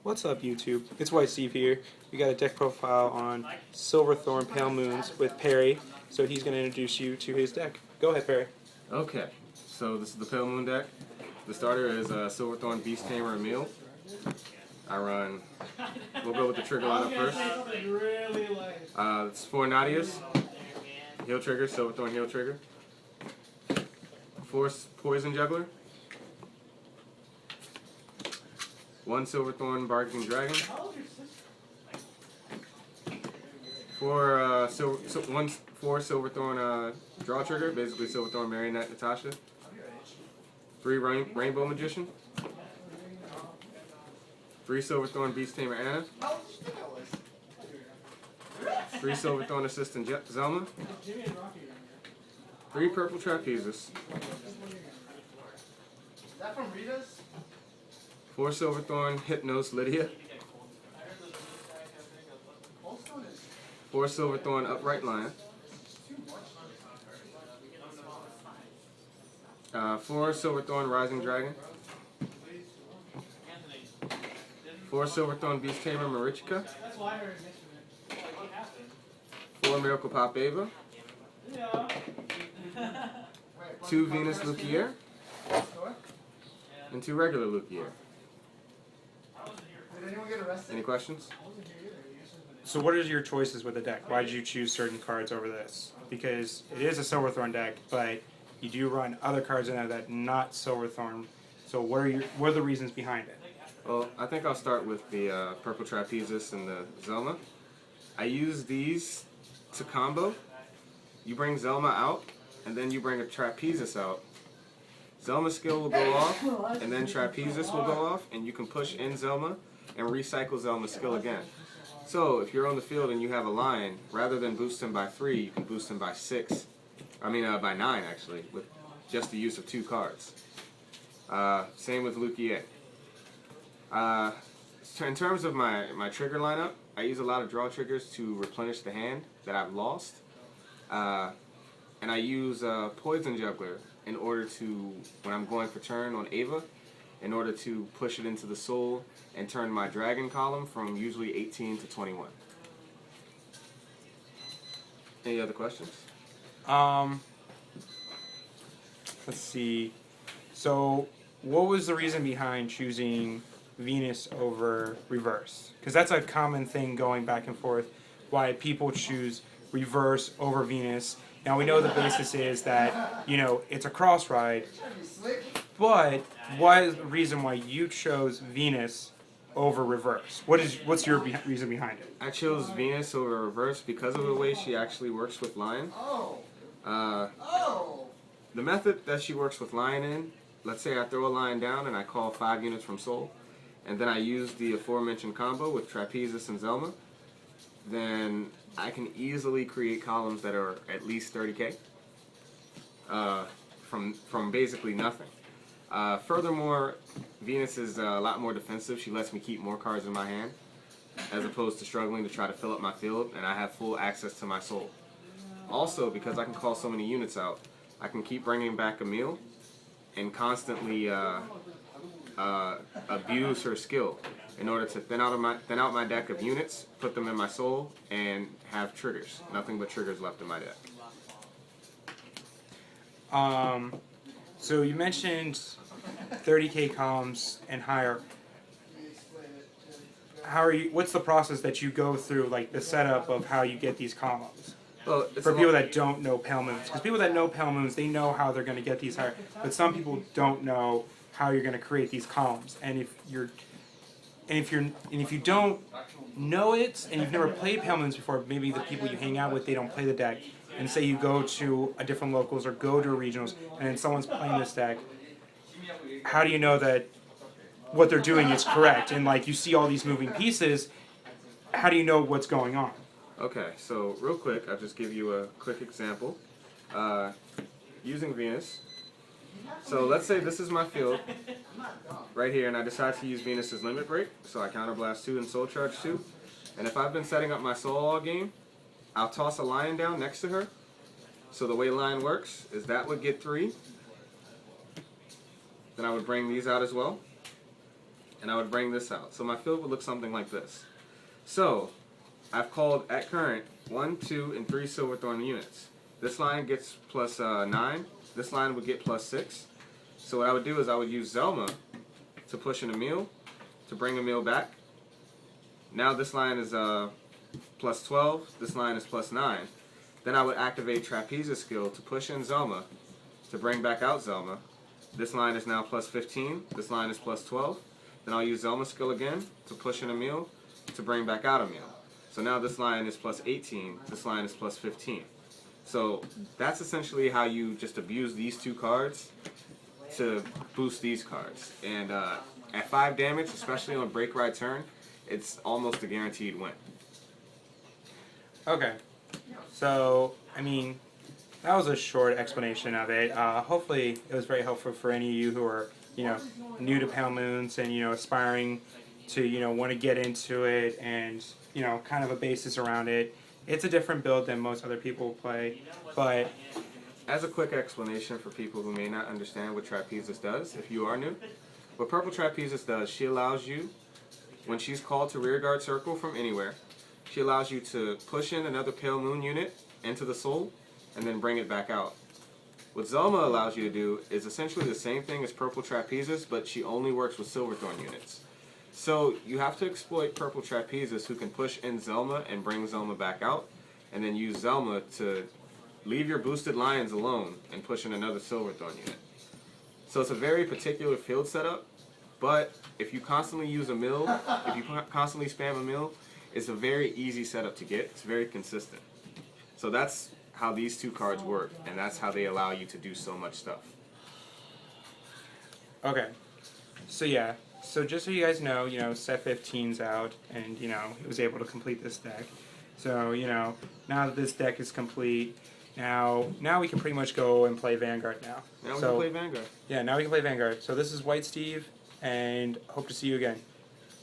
What's up, YouTube? It's White Steve here. We got a deck profile on Silverthorn Pale Moons with Perry, so he's going to introduce you to his deck. Go ahead, Perry. Okay, so this is the Pale Moon deck. The starter is Silverthorn Beast Tamer Emil. I run, we'll go with the trigger lineup first. It's 4 Nadias, Heal Trigger, Silverthorn Heal Trigger. 4 Poison Juggler. 1 Silverthorn Barking Dragon. 4 Silverthorn Draw Trigger, basically Silverthorn Marionette Natasha. 3 Rainbow Magician. 3 Silverthorn Beast Tamer Anna. 3 Silverthorn Assistant Zelma. 3 Purple Trapezes. Is that from Rita's? 4 Silverthorn Hypnos Lydia. 4 Silverthorn Upright Lion. 4 Silverthorn Rising Dragon. 4 Silverthorn Beast Tamer Marichka. 4 Miracle Pop Ava. 2 Venus Lukier. And 2 regular Lukier. Did anyone get arrested? Any questions? So what are your choices with the deck? Why did you choose certain cards over this? Because it is a Silverthorn deck, but you do run other cards in there that are not Silverthorn. So what are the reasons behind it? Well, I think I'll start with the Purple Trapezes and the Zelma. I use these to combo. You bring Zelma out, and then you bring a Trapezes out. Zelma's skill will go off, and then Trapezes will go off, and you can push in Zelma and recycle Zelma's skill again. So if you're on the field and you have a lion, rather than boost him by 3, you can boost him by 6. I mean by 9 actually, with just the use of 2 cards. Same with Lukier. In terms of my trigger lineup, I use a lot of draw triggers to replenish the hand that I've lost. And I use Poison Juggler in order to, when I'm going for turn on Ava, in order to push it into the soul and turn my dragon column from usually 18 to 21. Any other questions? Let's see. So what was the reason behind choosing Venus over Reverse? Because that's a common thing going back and forth, why people choose Reverse over Venus. Now we know the basis is that, you know, it's a cross ride, but what is the reason why you chose Venus over Reverse? What's your reason behind it? I chose Venus over Reverse because of the way she actually works with Lion. The method that she works with Lion in, let's say I throw a Lion down and I call 5 units from Soul, and then I use the aforementioned combo with Trapezes and Zelma, then I can easily create columns that are at least 30k from basically nothing. Furthermore, Venus is a lot more defensive. She lets me keep more cards in my hand as opposed to struggling to try to fill up my field, and I have full access to my soul. Also, because I can call so many units out, I can keep bringing back Emil and constantly abuse her skill in order to thin out my deck of units, put them in my soul, and have triggers. Nothing but triggers left in my deck. So you mentioned 30k columns and higher. What's the process that you go through, like the setup of how you get these columns? Well, For people that don't know Pale Moons, because people that know Pale Moons, they know how they're going to get these higher, but some people don't know how you're going to create these columns. And if you don't know it and you've never played Pale Moons before, maybe the people you hang out with, they don't play the deck, and say you go to a different locals or go to regionals and then someone's playing this deck, how do you know that what they're doing is correct? And like you see all these moving pieces, how do you know what's going on? Okay, so real quick, I'll just give you a quick example. Using Venus. So let's say this is my field right here, and I decide to use Venus's Limit Break. So I Counterblast 2 and Soul Charge 2. And if I've been setting up my soul all game, I'll toss a Lion down next to her. So the way Lion works is that would get 3. Then I would bring these out as well. and I would bring this out. So my field would look something like this. So I've called at current 1, 2, and 3 Silverthorn units. This line gets plus 9. This line would get plus 6. So what I would do is I would use Zelma to push in Emil, to bring Emil back. Now this line is plus 12. This line is plus 9. Then I would activate Trapeza skill to push in Zelma, to bring back out Zelma. This line is now plus 15. This line is plus 12. Then I'll use Zelma skill again to push in Emil, to bring back out Emil. So now this line is plus 18. This line is plus 15. So that's essentially how you just abuse these two cards to boost these cards. And at 5 damage, especially on break ride turn, it's almost a guaranteed win. Okay. So, I mean, that was a short explanation of it. Hopefully, it was very helpful for any of you who are, new to Pale Moons and, aspiring to, want to get into it and, kind of a basis around it. It's a different build than most other people play, but... As a quick explanation for people who may not understand what Trapezis does, if you are new, what Purple Trapezis does, she allows you, when she's called to rearguard circle from anywhere, she allows you to push in another Pale Moon unit into the soul, and then bring it back out. What Zelma allows you to do is essentially the same thing as Purple Trapezis, but she only works with Silverthorn units. So you have to exploit Purple Trapezis, who can push in Zelma and bring Zelma back out, and then use Zelma to leave your boosted lions alone and push in another Silverthorn unit. So it's a very particular field setup, but if you constantly use a mill, if you constantly spam a mill, it's a very easy setup to get. It's very consistent. So that's how these two cards work, and that's how they allow you to do so much stuff. Okay. So, yeah. So just so you guys know, set 15's out, and, he was able to complete this deck. So, now that this deck is complete, now we can pretty much go and play Vanguard now. Now we can play Vanguard. Yeah, now we can play Vanguard. So this is White Steve, and hope to see you again.